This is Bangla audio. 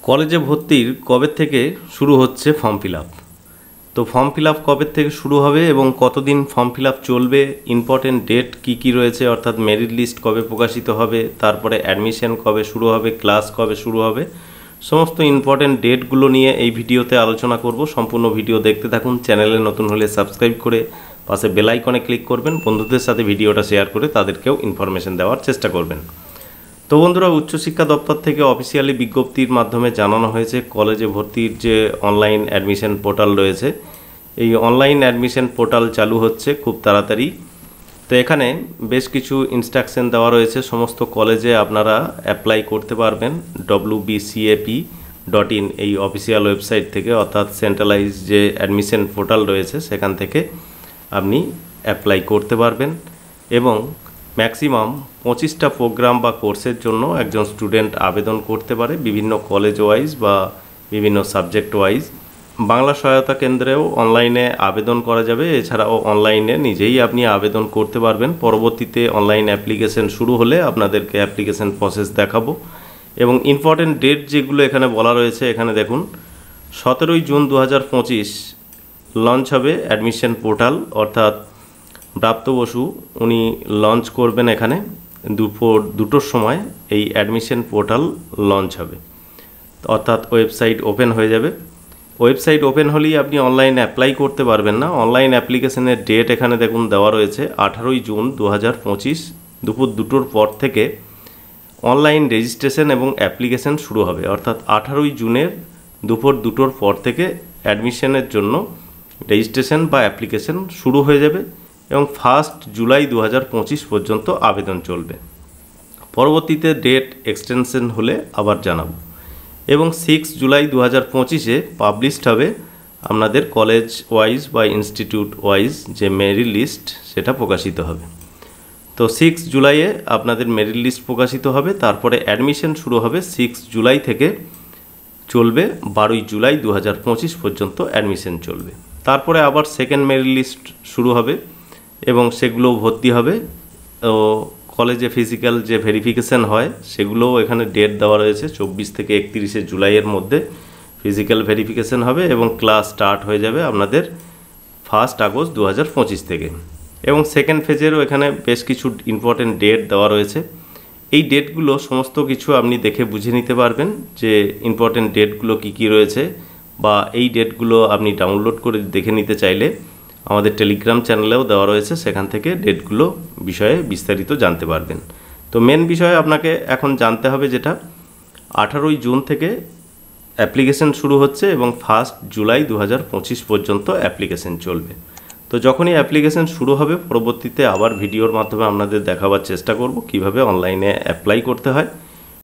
কলেজে ভর্তির কবে থেকে শুরু হচ্ছে ফর্ম ফিল আপ। তো ফর্ম ফিল আপ কবে থেকে শুরু হবে এবং কতদিন ফর্ম ফিল আপ চলবে, ইম্পর্টেন্ট ডেট কী কী রয়েছে, অর্থাৎ মেরিট লিস্ট কবে প্রকাশিত হবে, তারপরে অ্যাডমিশন কবে শুরু হবে, ক্লাস কবে শুরু হবে, সমস্ত ইম্পর্টেন্ট ডেটগুলো নিয়ে এই ভিডিওতে আলোচনা করব। সম্পূর্ণ ভিডিও দেখতে থাকুন। চ্যানেলে নতুন হলে সাবস্ক্রাইব করে পাশে বেল আইকনে ক্লিক করবেন। বন্ধুদের সাথে ভিডিওটা শেয়ার করে তাদেরকেও ইনফরমেশন দেওয়ার চেষ্টা করবেন। তো বন্ধুরা, উচ্চশিক্ষা দপ্তর থেকে অফিসিয়ালি বিজ্ঞপ্তির মাধ্যমে জানানো হয়েছে কলেজে ভর্তির যে অনলাইন অ্যাডমিশন পোর্টাল রয়েছে, এই অনলাইন অ্যাডমিশন পোর্টাল চালু হচ্ছে খুব তাড়াতাড়ি। তো এখানে বেশ কিছু ইনস্ট্রাকশন দেওয়া রয়েছে। সমস্ত কলেজে আপনারা অ্যাপ্লাই করতে পারবেন wbcap.in এই অফিসিয়াল ওয়েবসাইট থেকে, অর্থাৎ সেন্ট্রালাইজ যে অ্যাডমিশন পোর্টাল রয়েছে সেখান থেকে আপনি অ্যাপ্লাই করতে পারবেন। এবং ম্যাক্সিমাম 25টা প্রোগ্রাম বা কোর্সের জন্য একজন স্টুডেন্ট আবেদন করতে পারে, বিভিন্ন কলেজ ওয়াইজ বা বিভিন্ন সাবজেক্ট ওয়াইজ। বাংলা সহায়তা কেন্দ্রেও অনলাইনে আবেদন করা যাবে। এছাড়াও অনলাইনে নিজেই আপনি আবেদন করতে পারবেন। পরবর্তীতে অনলাইন অ্যাপ্লিকেশন শুরু হলে আপনাদেরকে অ্যাপ্লিকেশন প্রসেস দেখাবো। এবং ইম্পর্টেন্ট ডেট যেগুলো এখানে বলা রয়েছে, এখানে দেখুন 17ই জুন 2025 লঞ্চ হবে অ্যাডমিশন পোর্টাল, অর্থাৎ ব্রাত্য বসু উনি লঞ্চ করবেন। এখানে দুপুর 2টোর সময় এই অ্যাডমিশন পোর্টাল লঞ্চ হবে, অর্থাৎ ওয়েবসাইট ওপেন হয়ে যাবে। ওয়েবসাইট ওপেন হলেই আপনি অনলাইনে অ্যাপ্লাই করতে পারবেন না। অনলাইন অ্যাপ্লিকেশনের ডেট এখানে দেখুন দেওয়া রয়েছে 18ই জুন 2025 দুপুর 2টোর পর থেকে অনলাইন রেজিস্ট্রেশন এবং অ্যাপ্লিকেশন শুরু হবে, অর্থাৎ 18ই জুনের দুপুর 2টোর পর থেকে অ্যাডমিশনের জন্য রেজিস্ট্রেশন বা অ্যাপ্লিকেশন শুরু হয়ে যাবে এবং 1 জুলাই 2025 পর্যন্ত আবেদন চলবে। পরবর্তীতে ডেট এক্সটেনশন হলে আবার জানাবো। এবং 6 জুলাই 2025 পাবলিশড হবে আপনাদের কলেজ ওয়াইজ বা ইনস্টিটিউট ওয়াইজ যে মেরিট লিস্ট, সেটা প্রকাশিত হবে। তো 6 জুলাইয়ে আপনাদের মেরিট লিস্ট প্রকাশিত হবে। তারপরে অ্যাডমিশন শুরু হবে 6 জুলাই থেকে, চলবে 12ই জুলাই 2025 পর্যন্ত অ্যাডমিশন চলবে। তারপরে আবার সেকেন্ড মেরিট লিস্ট শুরু হবে এবং সেগুলো ভর্তি হবে। ও কলেজে ফিজিক্যাল যে ভেরিফিকেশান হয় সেগুলোও এখানে ডেট দেওয়া রয়েছে। 24 থেকে 31 জুলাইয়ের মধ্যে ফিজিক্যাল ভেরিফিকেশান হবে এবং ক্লাস স্টার্ট হয়ে যাবে আপনাদের 1 আগস্ট 2025 থেকে। এবং সেকেন্ড ফেজেরও এখানে বেশ কিছু ইম্পর্টেন্ট ডেট দেওয়া রয়েছে। এই ডেটগুলো সমস্ত কিছু আপনি দেখে বুঝে নিতে পারবেন যে ইম্পর্টেন্ট ডেটগুলো কী কী রয়েছে, বা এই ডেটগুলো আপনি ডাউনলোড করে দেখে নিতে চাইলে আমাদের টেলিগ্রাম চ্যানেলেও দেওয়া রয়েছে, সেখান থেকে ডেটগুলো বিষয়ে বিস্তারিত জানতে পারবেন। তো মেন বিষয়ে আপনাকে এখন জানতে হবে যেটা, 18ই জুন থেকে অ্যাপ্লিকেশন শুরু হচ্ছে এবং 1 জুলাই 2025 পর্যন্ত অ্যাপ্লিকেশন চলবে। তো যখনই অ্যাপ্লিকেশন শুরু হবে পরবর্তীতে আবার ভিডিওর মাধ্যমে আপনাদের দেখাবার চেষ্টা করব কিভাবে অনলাইনে অ্যাপ্লাই করতে হয়।